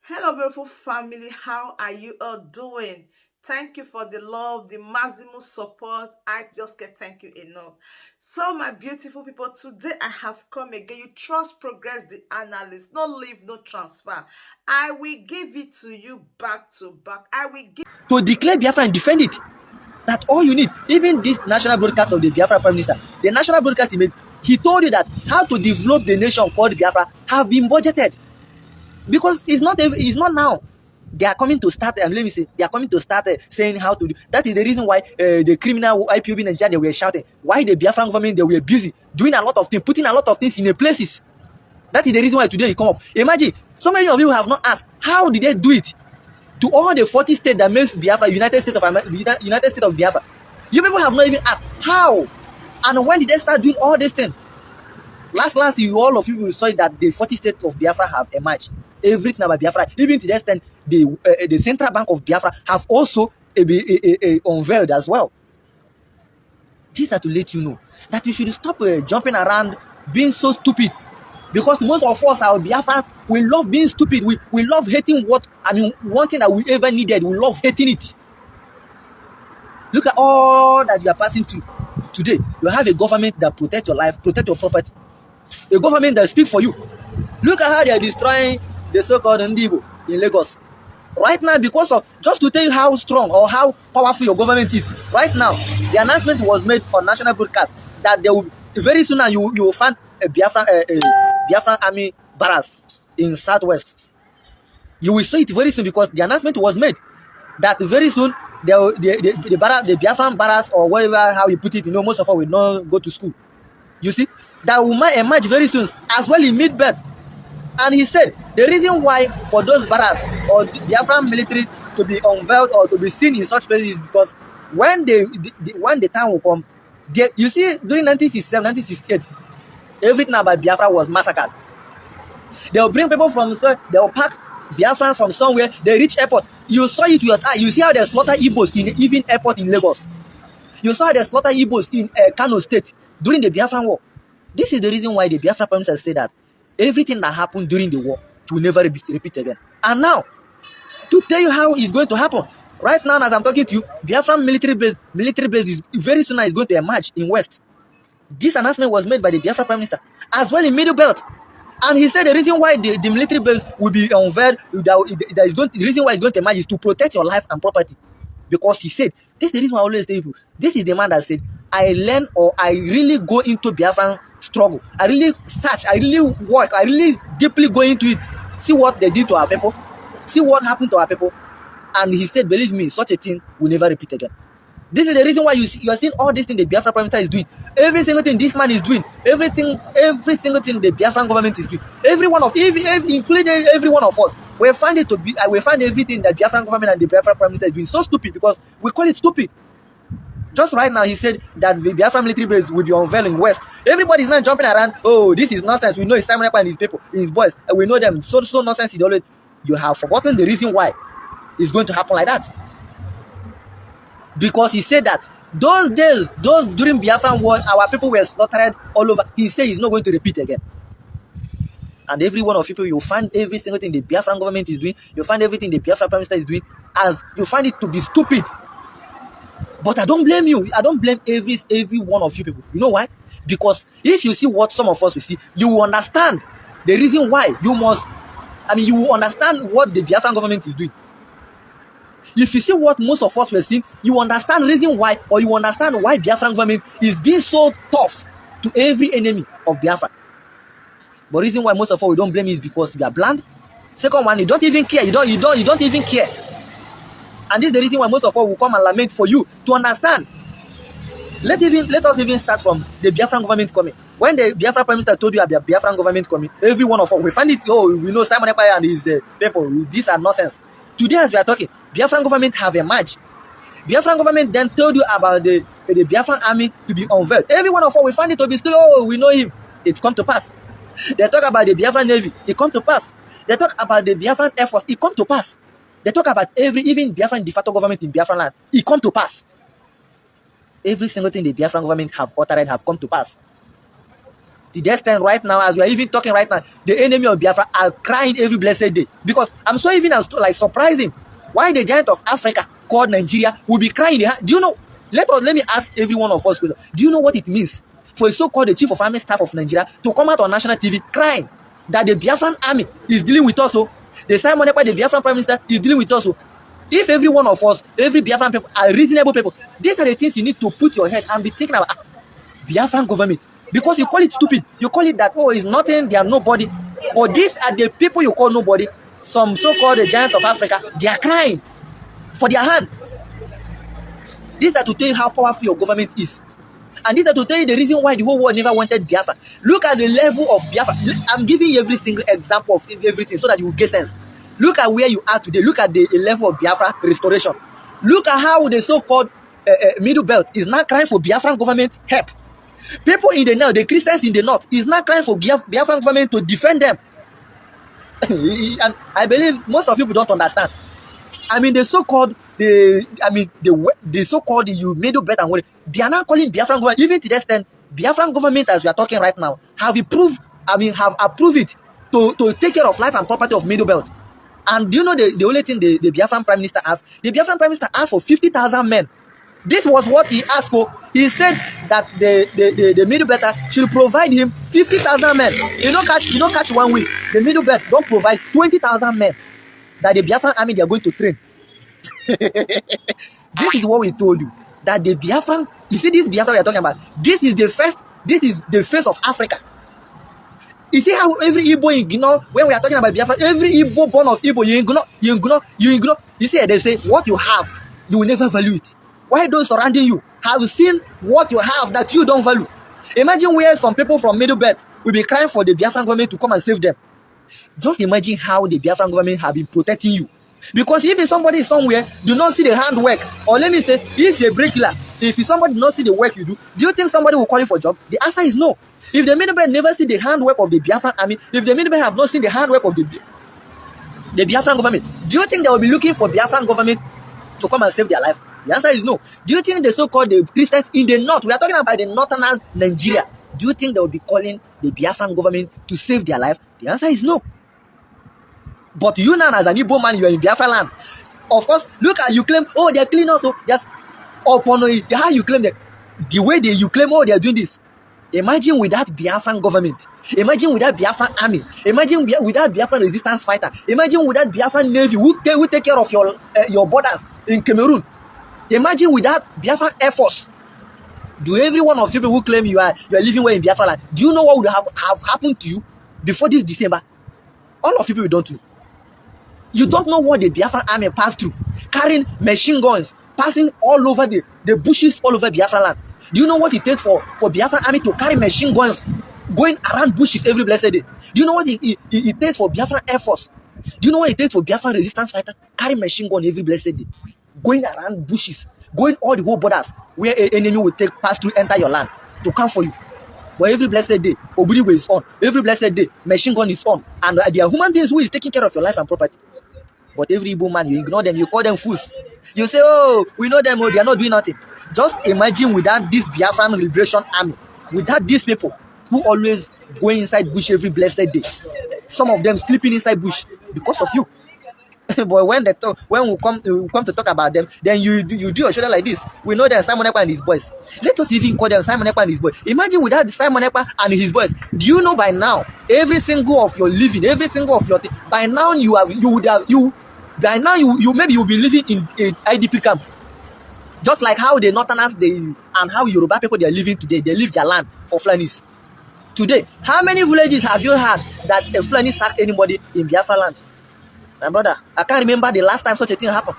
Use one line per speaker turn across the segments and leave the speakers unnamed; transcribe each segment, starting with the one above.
Hello, beautiful family. How are you all doing? Thank you for the love, the maximum support. I just can't thank you enough. So, my beautiful people, today I have come again. You trust progress the analyst, no leave, no transfer. I will give it to you back to back. I will give.
To declare Biafra and defend it. That all you need. Even this national broadcast of the Biafra Prime Minister, the national broadcast he made, he told you that how to develop the nation called Biafra have been budgeted. Because it's not now. They are coming to start, let me say, they are coming to start saying how to do. That is the reason why the criminal IPOB in Nigeria, they were shouting. Why the Biafran government, they were busy doing a lot of things, putting a lot of things in the places. That is the reason why today it come up. Imagine, so many of you have not asked, how did they do it? To all the 40 states that makes Biafra United States of Biafra. You people have not even asked how and when did they start doing all these things? Last, you all of you saw that the 40 states of Biafra have emerged. Everything about Biafra, even to the extent the Central Bank of Biafra have also unveiled as well. These are to let you know that you should stop jumping around being so stupid. Because most of us, our Biafrans, we love being stupid. We love hating one thing that we ever needed. We love hating it. Look at all that you are passing through. Today, you have a government that protects your life, protect your property. A government that speaks for you. Look at how they are destroying the so-called Ndibo in Lagos. Right now, because of, just to tell you how strong or how powerful your government is. Right now, the announcement was made on national broadcast that they will very soon now you will find a Biafran army barracks in southwest. You will see it very soon because the announcement was made that very soon the Biafran barracks or whatever how you put it, most of us will not go to school. You see, that will emerge very soon as well in mid-birth. And he said the reason why for those barracks or the Biafran military to be unveiled or to be seen in such places is because when when the time will come, you see during 1967, 1968, everything about Biafra was massacred. They will bring people from, they will pack Biafrans from somewhere, they reach airport. You saw it with your eye. You see how they slaughter Igbos in even airport in Lagos. You saw how they slaughter Igbos in Kano State during the Biafran war. This is the reason why the Biafra Prime Minister said that everything that happened during the war will never be repeated again. And now, to tell you how it's going to happen, right now as I'm talking to you, Biafran military base is very soon is going to emerge in West. This announcement was made by the Biafra Prime Minister as well in Middle Belt. And he said the reason why the military base will be unveiled, the reason why it's going to emerge is to protect your life and property. Because he said, this is the reason why I always tell people, this is the man that said, I learn or I really go into Biafran struggle. I really search, I really work, I really deeply go into it. See what they did to our people. See what happened to our people. And he said, believe me, such a thing will never repeat again. This is the reason why you are seeing all this thing the Biafra Prime Minister is doing. Every single thing this man is doing. Every single thing the Biafran government is doing. Including every one of us. We find everything that Biafran government and the Biafra Prime Minister is doing so stupid because we call it stupid. Just right now, he said that the Biafra military base will be unveiled in West. Everybody is not jumping around. Oh, this is nonsense. We know it's Simon Ekpa and his people, his boys, and we know them. So nonsense. You have forgotten the reason why it's going to happen like that. Because he said that those days, those during Biafran war, our people were slaughtered all over. He said he's not going to repeat again. And every one of you, you'll find every single thing the Biafran government is doing, you'll find everything the Biafra Prime Minister is doing, as you find it to be stupid. But I don't blame you. I don't blame every one of you people. You know why? Because if you see what some of us will see, you will understand the reason why you will understand what the Biafran government is doing. If you see what most of us were seeing, you understand the reason why, or you understand why Biafran government is being so tough to every enemy of Biafra. But reason why most of us we don't blame is because we are blind. Second one, you don't even care. You don't even care. And this is the reason why most of us will come and lament for you to understand. Let us even start from the Biafran government coming. When the Biafra Prime Minister told you about Biafran government coming, every one of us we find it. Oh, we know Simon Ekpa and his people. These are nonsense. Today, as we are talking, Biafran government have emerged. Biafran government then told you about the Biafran army to be unveiled. Every one of us we find it to be still. Oh, we know him. It come to pass. They talk about the Biafran navy. It come to pass. They talk about the Biafran air force. It come to pass. They talk about even Biafran de facto government in Biafran land. It come to pass. Every single thing the Biafran government have uttered have come to pass. To the extent right now, as we are even talking right now, the enemy of Biafra are crying every blessed day. Because I'm so even like surprising why the giant of Africa called Nigeria will be crying. Do you know? Let me ask every one of us question. Do you know what it means for a so-called the chief of army staff of Nigeria to come out on national TV crying that the Biafran army is dealing with us? So the Simon Ekpa, the Biafran prime minister, is dealing with us. So if every one of us, every Biafran people are reasonable people, these are the things you need to put your head and be thinking about. Biafran government, because you call it stupid, you call it that, oh, it's nothing, they are nobody. But these are the people you call nobody. Some so-called the giants of Africa, they are crying for their hand. These are to tell you how powerful your government is. And these are to tell you the reason why the whole world never wanted Biafra. Look at the level of Biafra. I'm giving you every single example of everything so that you will get sense. Look at where you are today. Look at the level of Biafra restoration. Look at how the so-called middle belt is now crying for Biafran government help. People in the north, the Christians in the north, is not crying for Biafran government to defend them. And I believe most of you don't understand. I mean, the so-called, the so-called you middle belt and what they are now calling Biafran government. Even to the extent, Biafran government, as we are talking right now, have approved it to take care of life and property of middle belt. And do you know the only thing the Biafran prime minister asked? The Biafran prime minister asked for 50,000 men. This was what he asked for. He said that the middle belter should provide him 50,000 men. You don't catch 1 week. The middle belt don't provide 20,000 men that the Biafran army they are going to train. This is what we told you. That the Biafran, you see this Biafra we are talking about, this is the face of Africa. You see how every Igbo ignore, when we are talking about Biafra, every Igbo born of Igbo, you ignore. You see, they say, what you have, you will never value it. Why those surrounding you have seen what you have that you don't value? Imagine where some people from Middle Belt will be crying for the Biafran government to come and save them. Just imagine how the Biafran government have been protecting you. Because if somebody is somewhere, do not see the handwork, or let me say, if you're a bricklayer, if somebody do not see the work you do you think somebody will call you for a job? The answer is no. If the Middle Belt never see the handwork of the Biafran army, if the Middle Belt have not seen the handwork of the Biafran government, do you think they will be looking for Biafran government to come and save their life? The answer is no. Do you think the so-called the Christians in the north, we are talking about the northern Nigeria, do you think they will be calling the Biafran government to save their life? The answer is no. But you now, as an Igbo man, you are in Biafra land. Of course, look at you claim, oh, they are clean also. Yes, upon how you claim that, the way you claim, oh, they are doing this. Imagine with that Biafran government. Imagine with that Biafran army. Imagine with that Biafran resistance fighter. Imagine with that Biafran navy who take care of your borders in Cameroon. Imagine with that Biafran Air Force. Do every one of you people who claim you are living well in Biafra land, do you know what would have happened to you before this December? All of you people don't know. You don't know what the Biafran army passed through, carrying machine guns, passing all over the bushes all over Biafra land. Do you know what it takes for Biafran army to carry machine guns going around bushes every blessed day? Do you know what it takes for Biafran Air Force? Do you know what it takes for Biafran resistance fighter carry machine gun every blessed day, going around bushes, going all the whole borders where an enemy will pass through, enter your land to come for you? But every blessed day, Obudiwe is on. Every blessed day, machine gun is on, and there are human beings who is taking care of your life and property. But every Igbo man, you ignore them, you call them fools. You say, oh, we know them, oh, they are not doing nothing. Just imagine without this Biafran Liberation Army, without these people who always go inside bush every blessed day, some of them sleeping inside bush because of you. But when we come to talk about them, then you do your shoulder like this. We know them, Simon Ekpa and his boys. Let us even call them Simon Ekpa and his boys. Imagine without Simon Ekpa and his boys. Do you know by now every single of your living, every single of your thing, by now by now you maybe you'll be living in a IDP camp. Just like how the Northerners and how Yoruba people they are living today, they leave their land for Fulanis. Today, how many villages have you had that a Fulani sacked anybody in Biafra land? My brother, I can't remember the last time such a thing happened.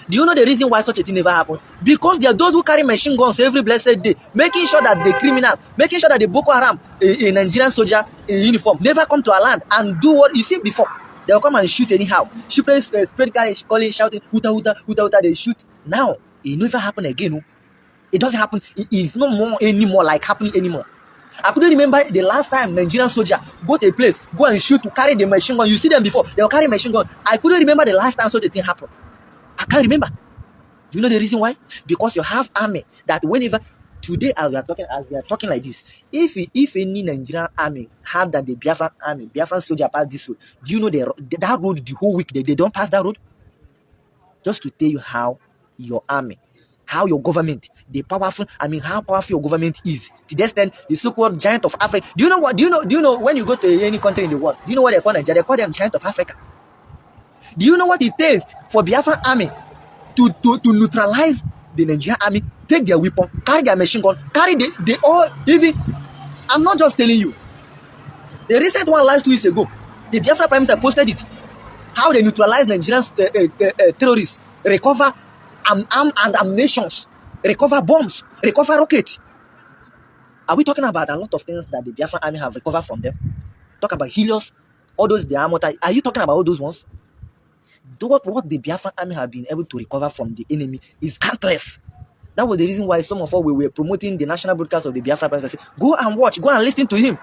Do you know the reason why such a thing never happened? Because there are those who carry machine guns every blessed day, making sure that the criminals, making sure that the Boko Haram, a Nigerian soldier in uniform, never come to our land and do what you see before. They will come and shoot anyhow. Spread carriage, calling, shouting, uta, uta, uta, uta, they shoot. Now, it never happen again. No? It doesn't happen. It's no more anymore like happening anymore. I couldn't remember the last time Nigerian soldier go to a place, go and shoot to carry the machine gun. You see them before, they will carry machine gun. I couldn't remember the last time such a thing happened. I can't remember. Do you know the reason why? Because you have army that whenever today, as we are talking like this, if any Nigerian army had that the Biafran soldier pass this road, do you know that road the whole week they don't pass that road? Just to tell you how your army, how your government, how powerful your government is. To the extent the so-called giant of Africa. Do you know what? Do you know when you go to any country in the world? Do you know what they call Nigeria? They call them giant of Africa. Do you know what it takes for Biafran army to neutralize the Nigerian army? Take their weapon, carry their machine gun, carry the all. Even I'm not just telling you. The recent one last 2 weeks ago, the Biafra Prime Minister posted it. How they neutralize Nigerian terrorists, recover arms and ammunitions, recover bombs, recover rockets. Are we talking about a lot of things that the Biafran army have recovered from them? Talk about Helios, all those the armor. Are you talking about all those ones? What the Biafran army have been able to recover from the enemy is countless. That was the reason why some of us we were promoting the national broadcast of the Biafra Prime Minister. Go and watch, go and listen to him.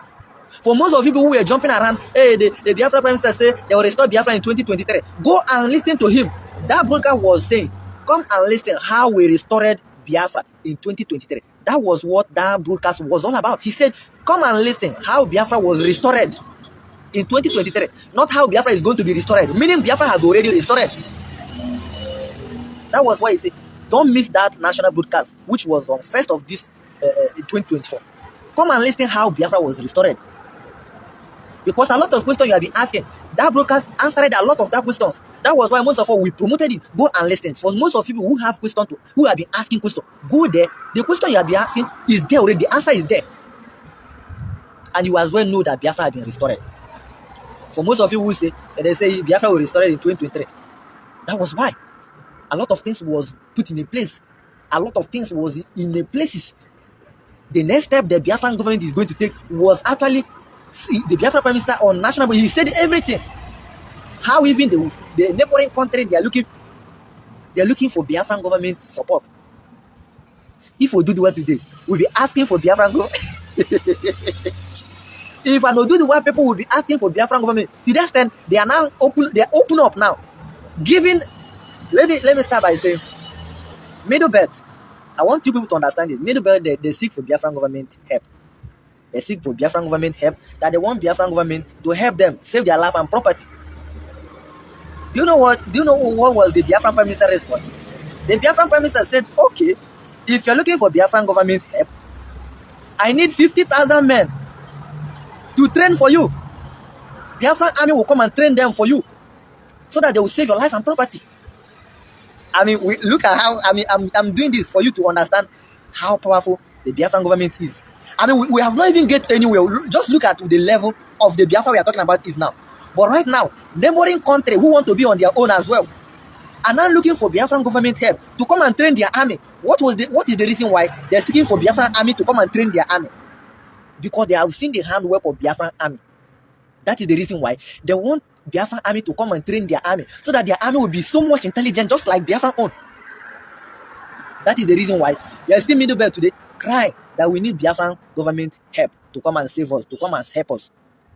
For most of people who were jumping around, hey, the Biafra Prime Minister said they will restore Biafra in 2023. Go and listen to him. That broadcast was saying, come and listen how we restored Biafra in 2023. That was what that broadcast was all about. He said, come and listen how Biafra was restored in 2023. Not how Biafra is going to be restored. Meaning Biafra had already restored. That was why he said, don't miss that national broadcast, which was on 1st of this 2024. Come and listen how Biafra was restored. Because a lot of questions you have been asking, that broadcast answered a lot of that questions. That was why most of us we promoted it. Go and listen. For most of people who have questions, who have been asking questions, go there. The question you have been asking is there already. The answer is there. And you as well know that Biafra has been restored. For most of you who say, they say Biafra will restore it in 2023. That was why. A lot of things was put in a place. A lot of things was in the places. The next step the Biafran government is going to take was actually the Biafra Prime Minister on national. He said everything. How even the neighboring country they are looking for Biafran government support. If we do the work today, we'll be asking for Biafran government. If I don't do the work, people will be asking for Biafran government. To the extent they are now open. They are open up now, giving. Let me start by saying, Middle Belt. I want you people to understand this. Middle Belt, they seek for Biafran government help. They seek for Biafran government help. That they want Biafran government to help them save their life and property. Do you know what was the Biafran Prime Minister response? The Biafran Prime Minister said, okay, if you're looking for Biafran government help, I need 50,000 men to train for you. Biafran army will come and train them for you so that they will save your life and property. We look at how, I'm doing this for you to understand how powerful the Biafran government is. We have not even get anywhere. Just look at the level of the Biafra we are talking about is now. But right now, neighboring country who want to be on their own as well are now looking for Biafran government help to come and train their army. What is the reason why they're seeking for Biafran army to come and train their army? Because they have seen the handwork of Biafran army. That is the reason why they want Biafran army to come and train their army so that their army will be so much intelligent, just like Biafran own. That is the reason why you see Middle Belt today cry that we need Biafran government help to come and save us, to come and help us.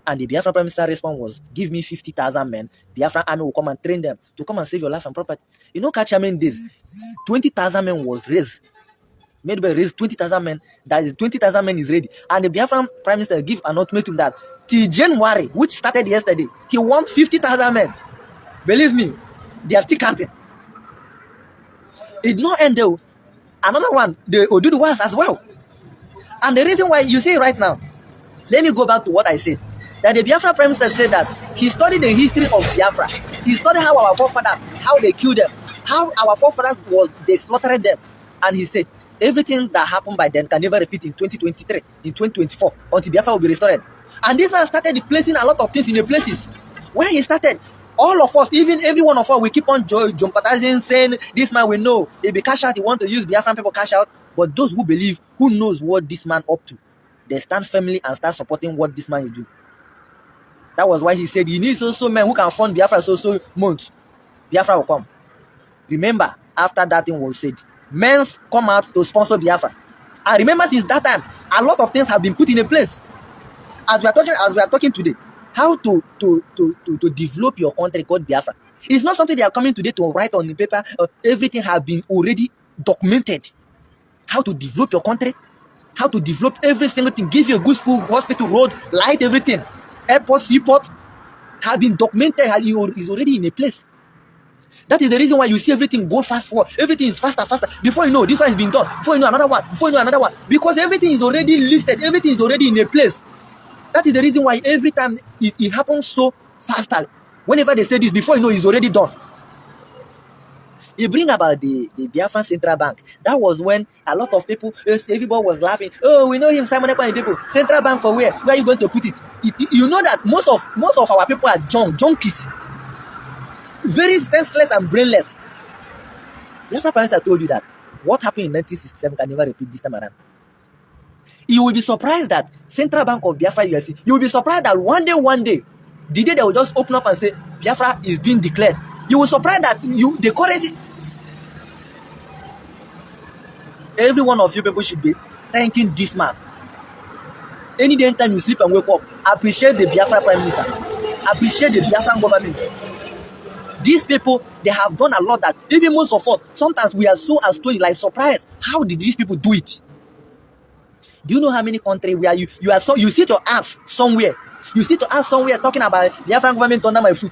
And the Biafran Prime Minister response was, give me 50,000 men. Biafran army will come and train them to come and save your life and property. You know, Kachamen days, 20,000 men was raised. Middle Belt raised 20,000 men. That is 20,000 men is ready. And the Biafran Prime Minister give an ultimatum that till January, which started yesterday, he wants 50,000 men. Believe me, they are still counting. It did not end though. Another one, the Oduduwas as well. And the reason why you see right now, let me go back to what I said. That the Biafra Prime Minister said that he studied the history of Biafra. He studied how our forefathers, how they killed them, how our forefathers they slaughtered them. And he said, everything that happened by then can never repeat in 2023, in 2024, until Biafra will be restored. And this man started placing a lot of things in the places. When he started, all of us, even every one of us, we keep on jumpatizing, saying, this man we know, if he cash out, he want to use Biafran people cash out. But those who believe, who knows what this man up to, they stand firmly and start supporting what this man is doing. That was why he said he needs also men who can fund Biafra so months. Biafra will come. Remember, after that thing was said, men come out to sponsor Biafra. And remember, since that time, a lot of things have been put in place. As we are talking today, how to develop your country called Biafra. It's not something they are coming today to write on the paper. Everything has been already documented. How to develop your country, how to develop every single thing, give you a good school, hospital, road, light, everything. Airport, seaport have been documented, is already in a place. That is the reason why you see everything go fast forward. Everything is faster, faster. Before you know, this one has been done. Before you know, another one. Before you know, another one. Because everything is already listed. Everything is already in a place. That is the reason why every time it happens so faster. Whenever they say this, before you know, it's already done. You bring about the Biafran Central Bank. That was when a lot of people, everybody was laughing. Oh, we know him, Simon Ekpa and people. Central Bank for where? Where are you going to put it? You know that most of our people are junkies. Very senseless and brainless. Biafra Prime Minister told you that what happened in 1967 can never repeat this time around. You will be surprised that Central Bank of Biafra, you will be surprised that one day, the day they will just open up and say Biafra is being declared. You will be surprised that the currency. Every one of you people should be thanking this man. Any day time you sleep and wake up, appreciate the Biafra Prime Minister. Appreciate the Biafran government. These people, they have done a lot that even most of us, sometimes we are so astonished, like surprised. How did these people do it? Do you know how many countries where you sit your ass somewhere? You sit your ass somewhere talking about the Biafran government under my foot.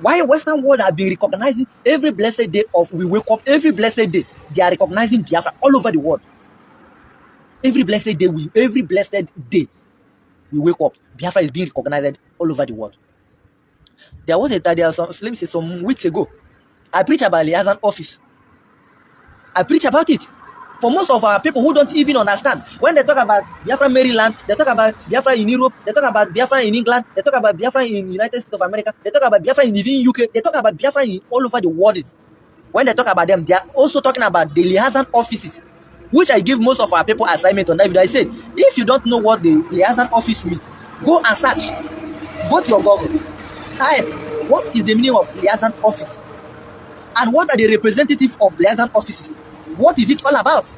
Why Western world have been recognizing every blessed day of we wake up, every blessed day, they are recognizing Biafra all over the world. Every blessed day, we wake up, Biafra is being recognized all over the world. There was some weeks ago, I preached about liaison office. I preach about it. For most of our people who don't even understand, when they talk about Biafra Maryland, they talk about Biafra in Europe, they talk about Biafra in England, they talk about Biafra in United States of America, they talk about Biafra in even UK, they talk about Biafra in all over the world. When they talk about them, they are also talking about the liaison offices, which I give most of our people assignment on that video. I said, if you don't know what the liaison office means, go and search. Go to your Google. Type, what is the meaning of liaison office? And what are the representatives of liaison offices? What is it all about?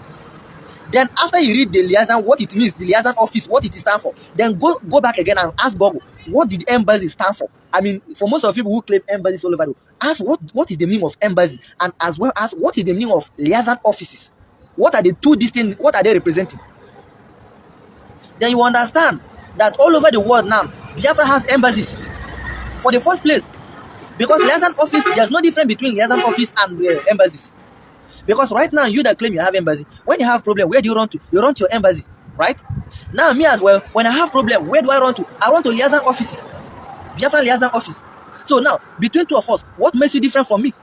Then after you read the liaison, what it means, the liaison office, what it stands for, then go back again and ask Google, what did embassy stand for? I mean, for most of people who claim embassies all over the world, ask what is the meaning of embassy, and as well as what is the meaning of liaison offices? What are the two distinct, what are they representing? Then you understand that all over the world now, Biafra has embassies. For the first place, because liaison office, there's no difference between liaison office and embassies. Because right now, you that claim you have embassy, when you have problem, where do you run to? You run to your embassy, right? Now, me as well, when I have problem, where do I run to? I run to liaison offices. Biafra liaison office. So now, between two of us, what makes you different from me?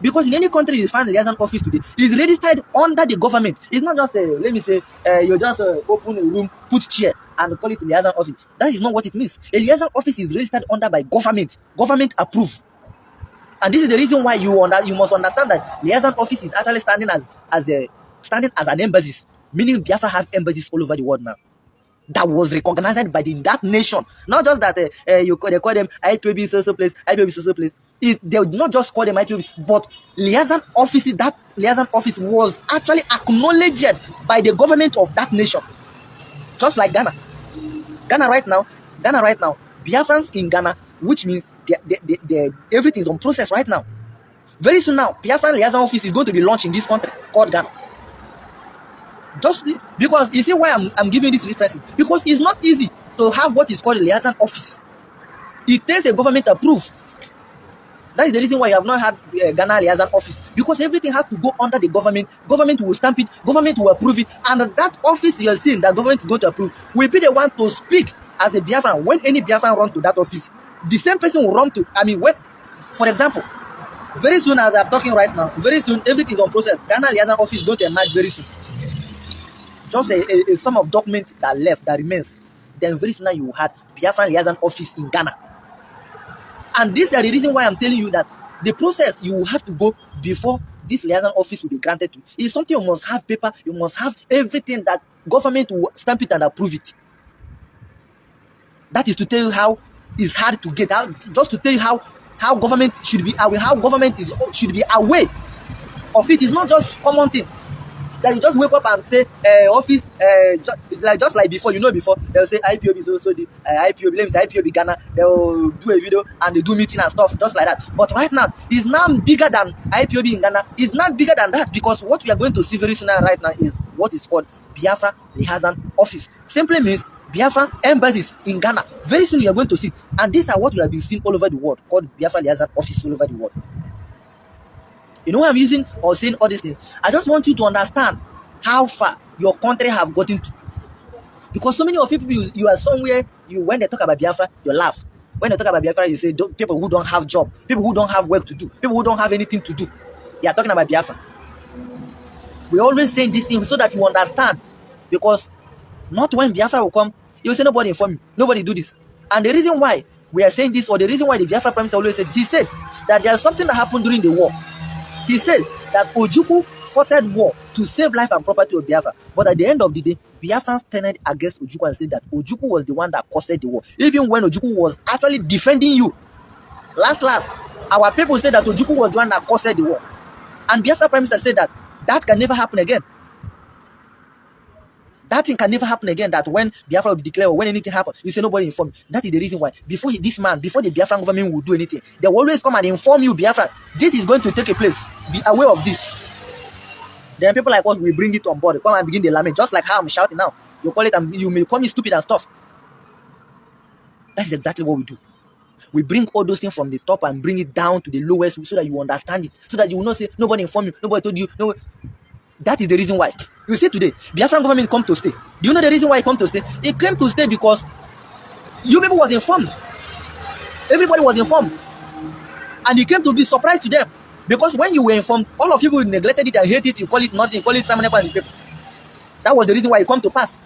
Because in any country you find a liaison office today, it's registered under the government. It's not just let me say, you just open a room, put chair, and call it liaison office. That is not what it means. A liaison office is registered under by government approved. And this is the reason why you must understand that liaison office is actually standing as an embassy, meaning Biafra have embassies all over the world now. That was recognized by that nation. Not just that they call them IPOB social place, IPOB social place. They did not just call them IPOB, but liaison offices. That liaison office was actually acknowledged by the government of that nation. Just like Ghana. Ghana right now, Biafrans in Ghana, which means everything is on process right now. Very soon now, Biafran liaison office is going to be launched in this country called Ghana. Just because you see why I'm giving this references, because it's not easy to have what is called a liaison office. It takes a government approve. That is the reason why you have not had Ghana liaison office, because everything has to go under the government. Government will stamp it, government will approve it, and that office you're seeing that government is going to approve will be the one to speak as a Biafran. When any Biafran run to that office, the same person will run to. I mean, when, for example, very soon as I'm talking right now, very soon everything is on process. Ghana liaison office is going to emerge very soon. Just a sum of documents that remains. Then very soon you will have Biafran liaison office in Ghana. And these are the reason why I'm telling you that the process you will have to go before this liaison office will be granted to you. It's something you must have paper, you must have everything that government will stamp it and approve it. That is to tell you how it's hard to get out, just to tell you how government should be aware, should be aware of it. It's not just common thing that you just wake up and say office just like before. Before they'll say IPOB is also the IPOB, let me say IPOB Ghana. They'll do a video and they do meeting and stuff just like that. But right now it's now bigger than IPOB in Ghana. It's not bigger than that, because what we are going to see very soon right now is what is called Biafra has an office. Simply means Biafra embassies in Ghana. Very soon you are going to see, and these are what we have been seeing all over the world, called Biafra has an office all over the world. You know why I'm using or saying all these things? I just want you to understand how far your country have gotten to. Because so many of you are somewhere, when they talk about Biafra, you laugh. When they talk about Biafra, you say people who don't have job, people who don't have work to do, people who don't have anything to do. They are talking about Biafra. We always saying these things so that you understand. Because not when Biafra will come, you will say nobody inform you, nobody do this. And the reason why we are saying this, or the reason why the Biafra Prime Minister always said, he said that there is something that happened during the war. He said that Ojukwu fought war to save life and property of Biafra. But at the end of the day, Biafrans turned against Ojukwu and said that Ojukwu was the one that caused the war. Even when Ojukwu was actually defending you. Last, our people said that Ojukwu was the one that caused the war. And Biafra Prime Minister said that that can never happen again. That thing can never happen again, that when Biafra will be declared or when anything happens, you say nobody inform you. That is the reason why. Before the Biafran government will do anything, they will always come and inform you, Biafra, this is going to take a place. Be aware of this. Then people like us will bring it on board, come and begin the lament, just like how I'm shouting now. You call it, and you may call me stupid and stuff. That's exactly what we do. We bring all those things from the top and bring it down to the lowest so that you understand it. So that you will not say, nobody informed you, nobody told you. No. That is the reason why. You see today, Biafran government come to stay. Do you know the reason why it come to stay? It came to stay because you people was informed. Everybody was informed. And it came to be surprised to them. Because when you were informed, all of you neglected it and hate it, you call it nothing, you call it Simon and people. That was the reason why it come to pass.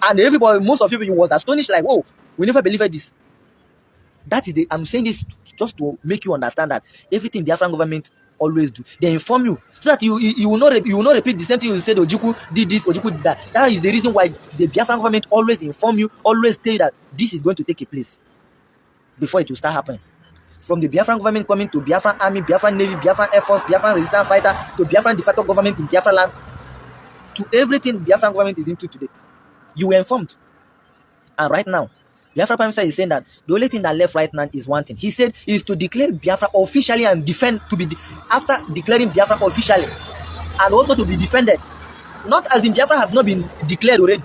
And everybody, most of you was astonished, like, oh, we never believed this. That is I'm saying this just to make you understand that everything Biafran government always do, they inform you so that you will not repeat the same thing you said. Ojukwu did this, Ojukwu did that. That is the reason why the Biafran government always inform you, always tell you that this is going to take a place before it will start happening. From the Biafran government coming to Biafran army, Biafran navy, Biafran air force, Biafran resistance fighter, to Biafran de facto government in Biafra land, to everything Biafran government is into today, you were informed. And right now, Biafra Prime Minister is saying that the only thing that left right now is one thing. He said is to declare Biafra officially and defend, after declaring Biafra officially and also to be defended. Not as in Biafra have not been declared already.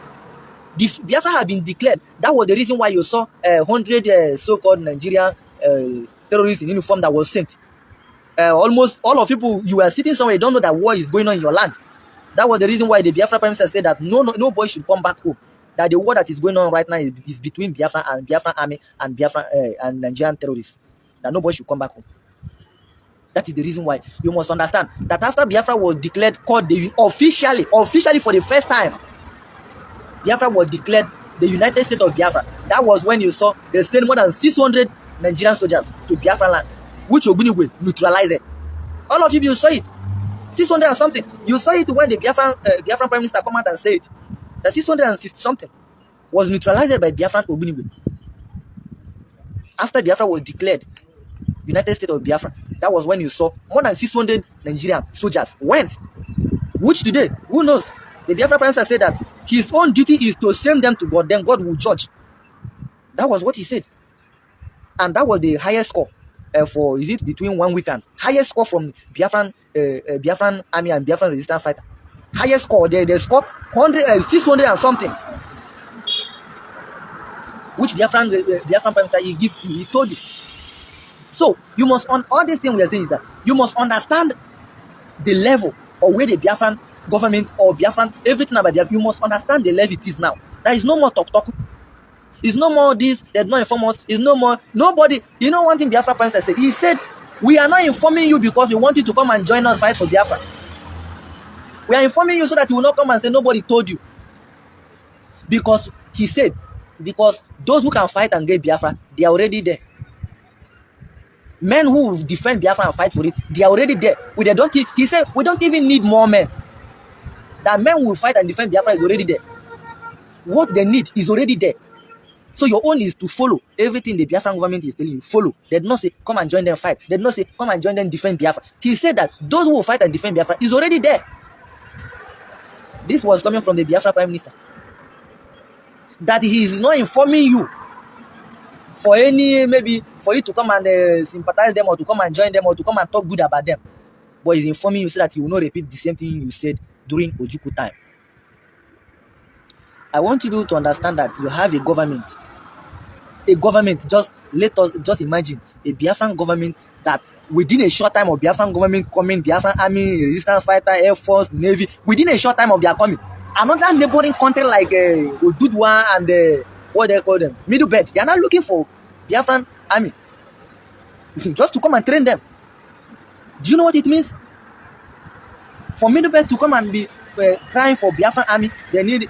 Biafra have been declared. That was the reason why you saw 100 so-called Nigerian terrorists in uniform that was sent. Almost all of people, you were sitting somewhere, you don't know that war is going on in your land. That was the reason why the Biafra Prime Minister said that no boy should come back home. That the war that is going on right now is between Biafra and Biafran army and Biafra and Nigerian terrorists. That nobody should come back home. That is the reason why you must understand that after Biafra was declared called officially for the first time, Biafra was declared the United States of Biafra. That was when you saw they sent more than 600 Nigerian soldiers to Biafra land, which Ogbunigwe neutralized it. All of you saw it. 600 and something. You saw it when the Biafran Prime Minister come out and said it. The 660 something was neutralized by Biafran Ogbunigwe. After Biafra was declared United States of Biafra, that was when you saw more than 600 Nigerian soldiers went. Which today, who knows? The Biafra Prime Minister said that his own duty is to send them to God, then God will judge. That was what he said. And that was the highest score for, is it between 1 week and highest score from Biafran army and Biafran resistance fighter. Highest score, they scored 600 and something. Which Biafran Prime Minister he told you. So you must, on all these things we are saying is that you must understand the level or where the Biafran government or Biafran, everything about Biafra, you must understand the level it is now. There is no more talk. It's no more this, there's no inform us, it's no more nobody. You know one thing Biafra Prime Minister said? He said, we are not informing you because we want you to come and join us fight for Biafra. We are informing you so that you will not come and say nobody told you. Because he said, because those who can fight and get Biafra, they are already there. Men who will defend Biafra and fight for it, they are already there. He said, we don't even need more men. That men will fight and defend Biafra is already there. What they need is already there. So your own is to follow everything the Biafran government is telling you. Follow. They did not say, come and join them fight. They did not say, come and join them defend Biafra. He said that those who will fight and defend Biafra is already there. This was coming from the Biafra Prime Minister. That he is not informing you for maybe for you to come and sympathize them or to come and join them or to come and talk good about them. But he's informing you so that he will not repeat the same thing you said during Ojukwu time. I want you to understand that you have a government. A government, just imagine a Biafran government that within a short time of Biafran government coming, Biafran army, resistance fighter, air force, navy, within a short time of their coming, another neighboring country like Odudwa and what they call them, Middle Belt, they are not looking for Biafran army just to come and train them. Do you know what it means? For Middle Belt to come and be crying for Biafran army, they need,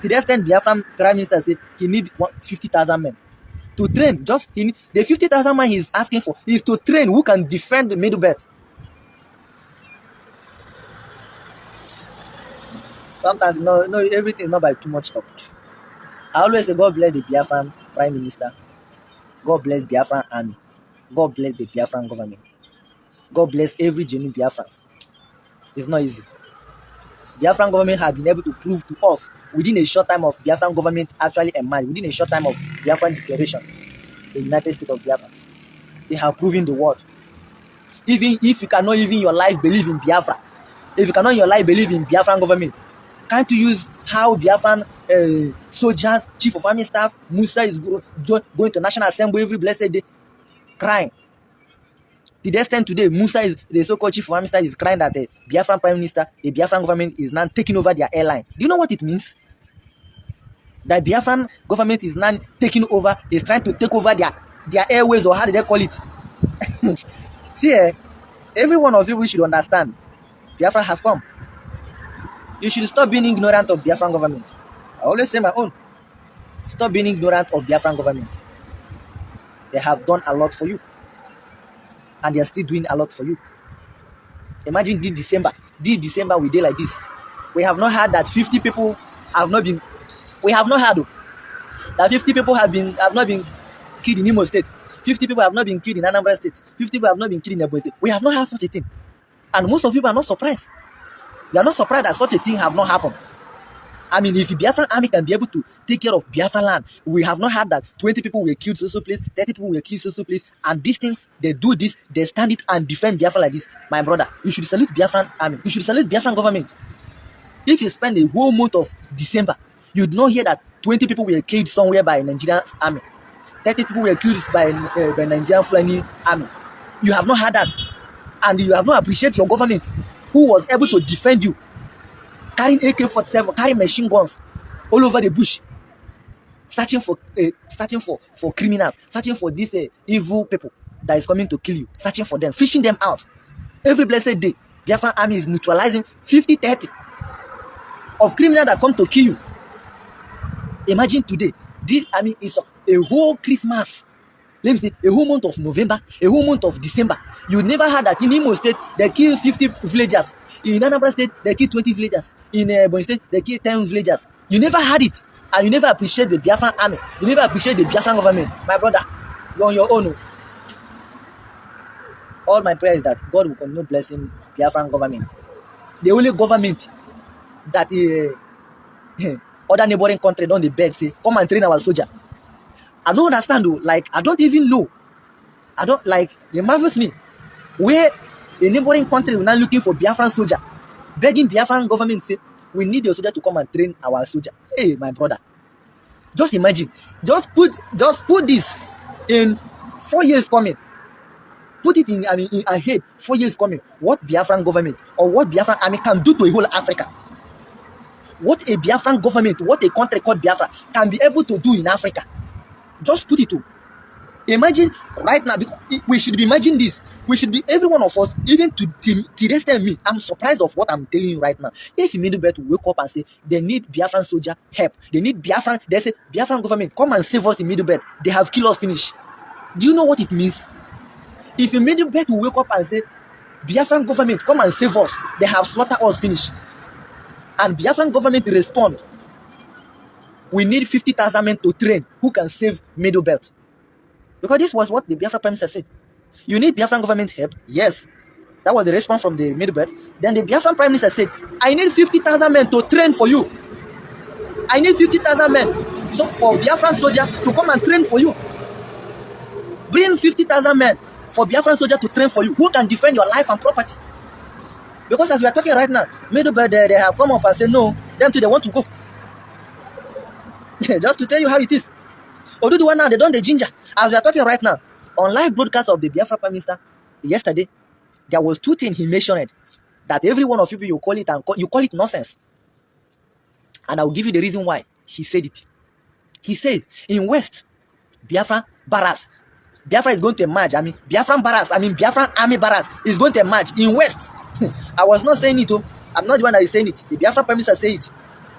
to the extent Biafran Prime Minister said he need 50,000 men to train. Just the 50,000 man he's asking for is to train who can defend the Middle Belt. Sometimes no, everything is not by too much talk. I always say God bless the Biafran Prime Minister. God bless Biafran army. God bless the Biafran government. God bless every genuine Biafrans. It's not easy. Biafran government has been able to prove to us within a short time of Biafran government actually emerged, within a short time of Biafran declaration, the United States of Biafra. They have proven the world. Even if you cannot even your life believe in Biafra, if you cannot in your life believe in Biafran government, can't you use how Biafran soldiers, chief of army staff, Musa is going to National Assembly every blessed day, crying. To the extent today, Musa is the so-called chief of army staff is crying that the Biafran prime minister, the Biafran government is now taking over their airline. Do you know what it means? That Biafran government is now taking over, is trying to take over their airways, or how do they call it? See, every one of you, we should understand, Biafra has come. You should stop being ignorant of Biafran government. I always say my own. Stop being ignorant of Biafran government. They have done a lot for you. And they are still doing a lot for you. Imagine this December we did like this. We have not heard that 50 people have not been, we have not heard that 50 people have not been killed in Imo State. 50 people have not been killed in Anambra State. 50 people have not been killed in Ebonyi State. We have not heard such a thing. And most of you are not surprised. You are not surprised that such a thing have not happened. I mean, if the Biafran army can be able to take care of Biafran land, we have not heard that 20 people were killed so place, 30 people were killed so place, and this thing, they do this, they stand it and defend Biafra like this. My brother, you should salute Biafran army. You should salute Biafran government. If you spend a whole month of December, you'd not hear that 20 people were killed somewhere by Nigerian army. 30 people were killed by Nigerian Fulani army. You have not heard that. And you have not appreciated your government who was able to defend you. Carrying AK-47, carrying machine guns all over the bush, searching for criminals, searching for these evil people that is coming to kill you, searching for them, fishing them out. Every blessed day, Biafran army is neutralizing 50-30 of criminals that come to kill you. Imagine today, this army is a whole Christmas. Let me say, a whole month of November, a whole month of December. You never heard that in Imo State, they kill 50 villagers. In Anambra State, they kill 20 villagers. In Ebonyi State, they kill 10 villagers. You never heard it. And you never appreciate the Biafran army. You never appreciate the Biafran government. My brother, you're on your own. All my prayer is that God will continue blessing Biafran government. The only government that other neighboring country don't beg say, come and train our soldier. I don't understand though. Like, I don't even know. I don't like, it marvels me. Where a neighboring country is now looking for Biafran soldier, begging Biafran government say, we need your soldier to come and train our soldier. Hey, my brother. Just imagine. Just put this in 4 years coming. Put it in ahead, 4 years coming. What Biafran government or what Biafran army can do to a whole Africa. What a Biafran government, what a country called Biafra can be able to do in Africa. Just put it to. Imagine right now, because we should be imagining this. We should be, every one of us, even to the rest of me, I'm surprised of what I'm telling you right now. If Middle Belt wake up and say, they need Biafran soldier help, they need Biafran, they say, Biafran government, come and save us in Middle Belt. They have killed us finish. Do you know what it means? If Middle Belt will wake up and say, Biafran government, come and save us, they have slaughtered us finish. And Biafran government respond, we need 50,000 men to train who can save Middle Belt. Because this was what the Biafra Prime Minister said. You need Biafran government help? Yes. That was the response from the Middle Belt. Then the Biafran Prime Minister said, I need 50,000 men to train for you. I need 50,000 men so for Biafran soldier to come and train for you. Bring 50,000 men for Biafran soldier to train for you who can defend your life and property. Because as we are talking right now, Middle Belt, they have come up and said, no, them too, they want to go. Just to tell you how it is. Oduduwa now, they don't the ginger. As we are talking right now, on live broadcast of the Biafra Prime Minister yesterday, there was two things he mentioned that every one of you call it and you call it nonsense. And I will give you the reason why he said it. He said in West, Biafra barracks. Biafra is going to emerge. Biafran army barracks is going to emerge in West. I was not saying it. I'm not the one that is saying it. The Biafra Prime Minister said it.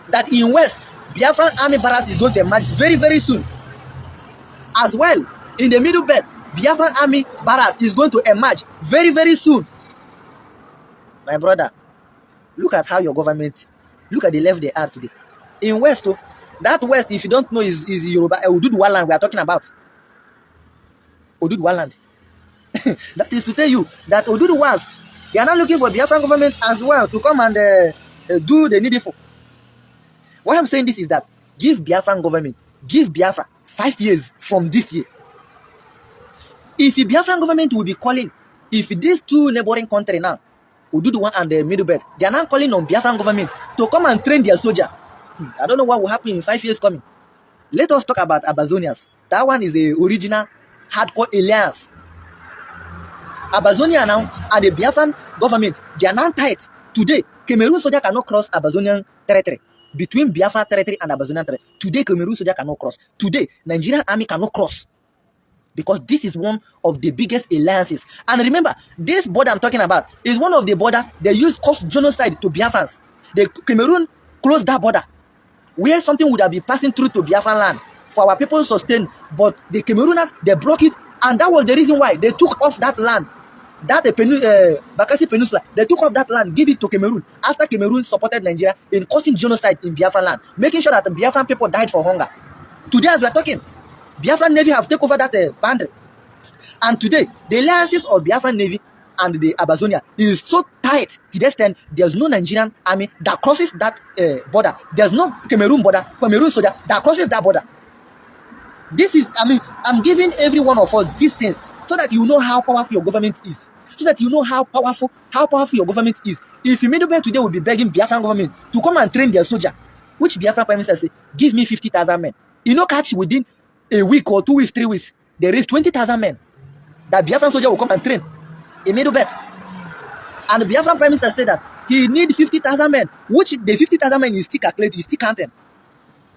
That in West, Biafran army barracks is going to emerge very, very soon. As well, in the Middle Belt, Biafran army barracks is going to emerge very, very soon. My brother, look at how your government, look at the level they are today. In West, that West, if you don't know, is Yoruba, Oduduwa land we are talking about. Oduduwa land. That is to tell you that Oduduwas, they are not looking for Biafran government as well to come and do the needful. Why I'm saying this is that give Biafran government, give Biafra 5 years from this year. If the Biafran government will be calling, if these two neighboring countries now, Oduduwa and the Middle Belt, they are now calling on Biafran government to come and train their soldier. I don't know what will happen in 5 years coming. Let us talk about Abazonians. That one is the original hardcore alliance. Abazonia now and the Biafran government, they are now tight. Today, Cameroon soldier cannot cross Abazonian territory. Between Biafra territory and Abazonian territory. Today, Cameroon soldier cannot cross. Today, Nigerian army cannot cross. Because this is one of the biggest alliances. And remember, this border I'm talking about is one of the border they use cause genocide to Biafrans. The Cameroon closed that border where something would have been passing through to Biafran land for our people to sustain. But the Camerooners, they block it. And that was the reason why they took off that land. That Bakassi Peninsula, they took off that land, give it to Cameroon after Cameroon supported Nigeria in causing genocide in Biafran land, making sure that the Biafran people died for hunger. Today, as we are talking, Biafran Navy have taken over that boundary. And today, the alliances of Biafran Navy and the Abazonia is so tight to the extent there's no Nigerian army that crosses that border. There's no Cameroon soldier that crosses that border. This is, I'm giving every one of us these things so that you know how powerful your government is. So that you know how powerful your government is. If Middlebelt today will be begging Biafran government to come and train their soldier, which Biafran Prime Minister say, give me 50,000 men. You know, catch within a week or 2 weeks, 3 weeks, there is 20,000 men that Biafran soldier will come and train in Middlebelt. And the Biafran Prime Minister said that he need 50,000 men, which the 50,000 men is still calculated, is still counting.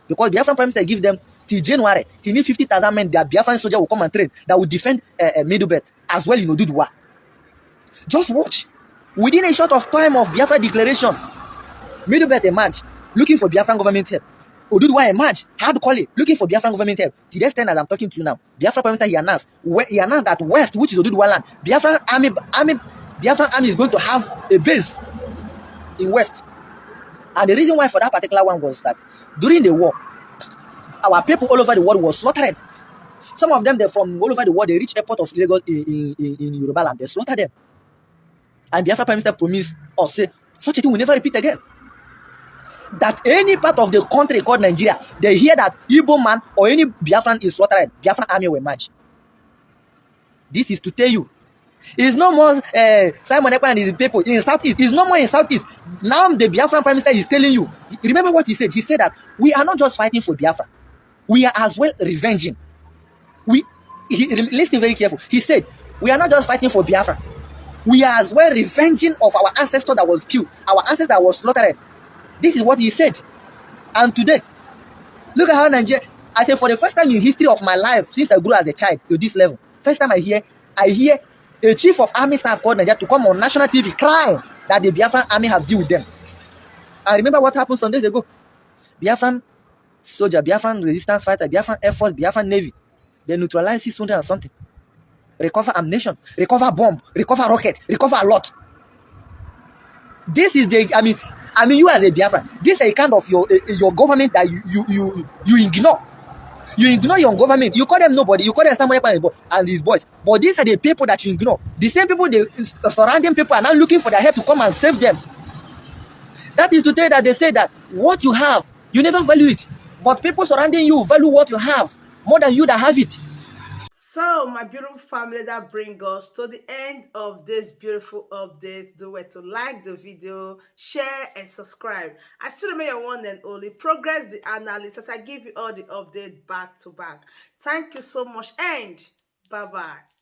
Because Biafran Prime Minister give them till January, he need 50,000 men that Biafran soldier will come and train that will defend Middlebelt as well in Oduduwa. Just watch. Within a short of time of Biafra declaration, Middlebelt emerge looking for Biafran government help. Oduduwa emerge hardcore looking for Biafran government help. To the extent that I'm talking to you now, Biafra Prime Minister he announced that West, which is Oduduwa land, Biafran army is going to have a base in West. And the reason why for that particular one was that during the war, our people all over the world was slaughtered. Some of them, they're from all over the world. They reach airport of Lagos in Yoruba land. They slaughtered them. And Biafra Prime Minister promised us, say, such a thing will never repeat again. That any part of the country called Nigeria, they hear that Igbo man or any Biafran is slaughtered, Biafran army will march. This is to tell you, it's no more Simon Ekpa and his people in Southeast. It's no more in Southeast. Now the Biafran Prime Minister is telling you. Remember what he said? He said that we are not just fighting for Biafra. We are as well revenging. Listen very careful. He said, we are not just fighting for Biafra. We are as well revenging of our ancestor that was killed, our ancestor that was slaughtered. This is what he said. And today, look at how Nigeria, I said for the first time in history of my life, since I grew as a child to this level, first time I hear a chief of army staff called Nigeria to come on national TV crying that the Biafran army have dealt with them. I remember what happened some days ago. Biafran soldier, Biafran resistance fighter, Biafran Air Force, Biafran Navy, they neutralize 600 and something. Recover ammunition, recover bomb, recover rocket, recover a lot. This is the, I mean, you as a Biafran, this is a kind of your government that you ignore. You ignore your government. You call them nobody. You call them somebody and his boys. But these are the people that you ignore. The same people, the surrounding people are now looking for their help to come and save them. That is to tell that they say that what you have, you never value it. But people surrounding you value what you have more than you that have it.
So, my beautiful family, that brings us to the end of this beautiful update. Do it to like the video, share, and subscribe. I still remain your one and only Progress the Analyst as I give you all the update back to back. Thank you so much, and bye bye.